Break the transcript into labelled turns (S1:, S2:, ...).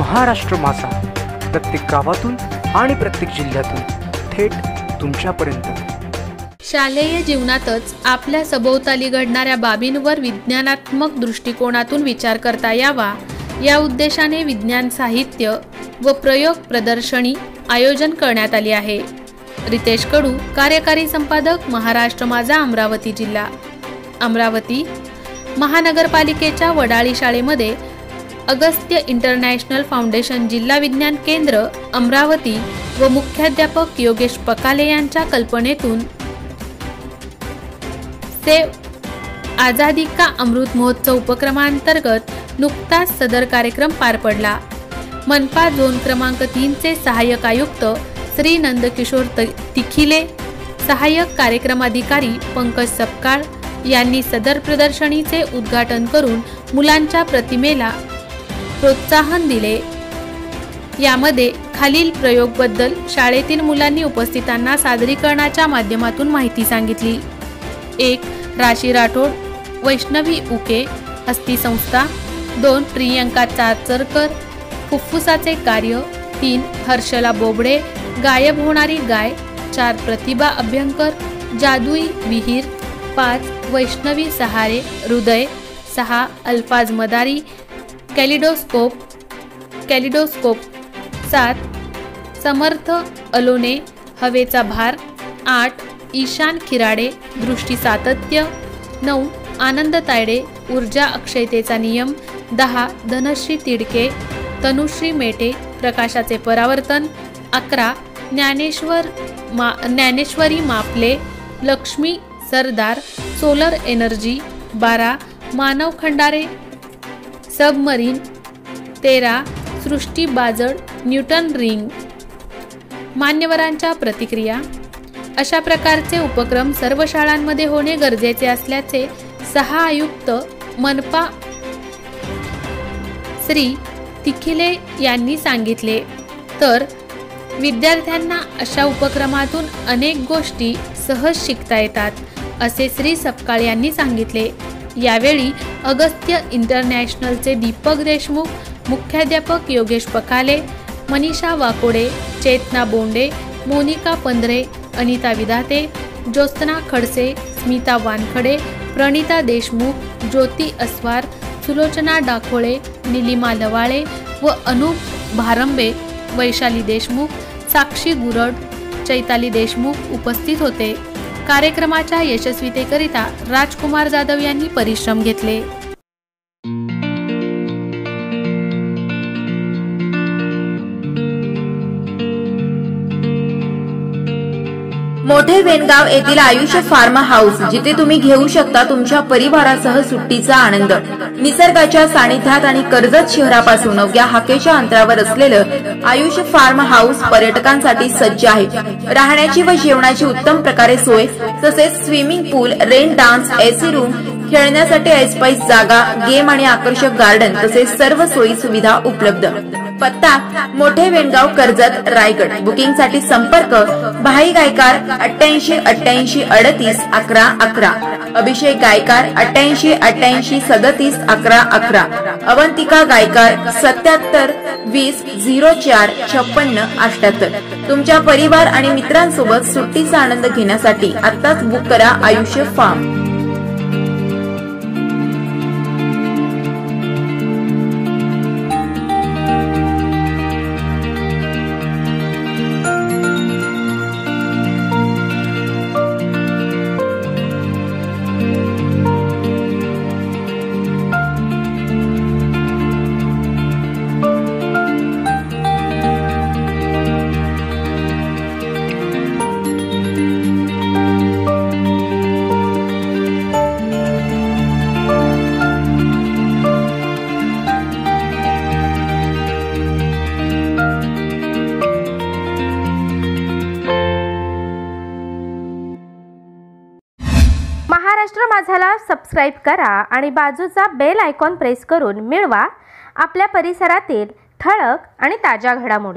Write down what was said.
S1: महाराष्ट्र माझा प्रत्येक गावातून आणि प्रत्येक जिल्ह्यातून थेट तुमच्यापर्यंत।
S2: शालेय जीवनातच आपल्या सभोवताली घडणाऱ्या बाबींवर विज्ञानात्मक दृष्टिकोनातून विचार करता यावा या उद्देशाने विज्ञान साहित्य व प्रयोग प्रदर्शनी आयोजन करण्यात आली आहे। रितेश कडू, कार्यकारी संपादक, महाराष्ट्र माझा, अमरावती जिल्हा। अमरावती महानगरपालिकेच्या वडाळी शाळेमध्ये अगस्त्य इंटरनॅशनल फाउंडेशन जिल्हा विज्ञान केंद्र अमरावती व मुख्याध्यापक योगेश पकाले यांच्या कल्पनेतून सेव आझादी का अमृत महोत्सव उपक्रमांतर्गत नुकताच सदर कार्यक्रम पार पडला। मनपा झोन क्रमांक 3 चे सहाय्यक आयुक्त श्री नंदकिशोर तिखिले, सहाय्यक कार्यक्रम अधिकारी पंकज सपकाळ यांनी सदर प्रदर्शनीचे उद्घाटन करून मुलांच्या प्रतिमेला प्रोत्साहन दिले। यामध्ये खालील प्रयोगबद्दल शाळेतील मुलांनी उपस्थितांना सादरीकरणाच्या माध्यमातून माहिती सांगितली। 1. राशी राठोड, वैष्णवी उके, अस्थिसंस्था। 2. प्रियंका चाचरकर, फुफ्फुसाचे कार्य। 3. हर्षला बोबडे, गायब होणारी गाय। 4. प्रतिभा अभ्यंकर, जादुई विहीर। 5. वैष्णवी सहारे, हृदय। 6. अल्फाज मदारी, कॅलिडोस्कोप। 7. समर्थ अलोने, हवेचा भार। 8. ईशान खिराडे, दृष्टी सातत्य। 9. आनंद तायडे, ऊर्जा अक्षयतेचा नियम। 10. धनश्री तिडके, तनुश्री मेटे, प्रकाशाचे परावर्तन। 11. ज्ञानेश्वरी मापले, लक्ष्मी सरदार, सोलर एनर्जी। 12. मानव खंडारे, सबमरीन। 13. सृष्टी बाजड, न्यूटन रिंग। मान्यवरांच्या प्रतिक्रिया। अशा प्रकारचे उपक्रम सर्व शाळांमध्ये होणे गरजेचे असल्याचे आयुक्त मनपा श्री तिखिले यांनी सांगितले। तर विद्यार्थ्यांना अशा उपक्रमातून अनेक गोष्टी सहज शिकता येतात असे श्री सपकाळ यांनी सांगितले। यावेळी अगस्त्य इंटरनॅशनलचे दीपक देशमुख, मुख्याध्यापक योगेश पकाले, मनीषा वाकोडे, चेतना बोंडे, मोनिका पंधरे, अनिता विधाते, ज्योत्सना खडसे, स्मिता वानखडे, प्रणिता देशमुख, ज्योती अस्वार, सुलोचना डाकोळे, निलिमा लवाळे व अनूप भारंबे, वैशाली देशमुख, साक्षी गुरड, चैताली देशमुख उपस्थित होते। कार्यक्रमाच्या यशस्वीतेकरिता राजकुमार जाधव यांनी परिश्रम घेतले।
S3: मोठे वेनगाव येथील आयुष फार्म हाऊस, जिथे तुम्ही घेऊ शकता तुमच्या परिवारासह सुट्टीचा आनंद। निसर्गाच्या सानिध्यात आणि कर्जत शहरापासून अवघ्या हाकेच्या अंतरावर असलेलं आयुष फार्म हाऊस पर्यटकांसाठी सज्ज आहे। राहण्याची व जेवणाची उत्तम प्रकारे सोय, तसेच स्विमिंग पूल, रेन डान्स, एसी रूम, खेळण्यासाठी ऐसपैस जागा, गेम आणि आकर्षक गार्डन तसेच सर्व सोयी सुविधा उपलब्ध। पत्ता मोठे वेनगाव, कर्जत, रायगड। बुकिंग साठी संपर्क भाई गायकार 88 88 38 11 11, अभिषेक गायकार 88 88 37 11 11, अवंतिका गायकार 77 20 04 56 78। तुमच्या परिवार आणि मित्रांसोबत सुट्टीचा आनंद घेण्यासाठी आत्ताच बुक करा आयुष्य फार्म।
S4: महाराष्ट्र माझाला सबस्क्राइब करा आणि बाजूचा बेल आयकॉन प्रेस करून मिळवा आपल्या परिसरातील ठळक आणि ताज्या घडामोडी।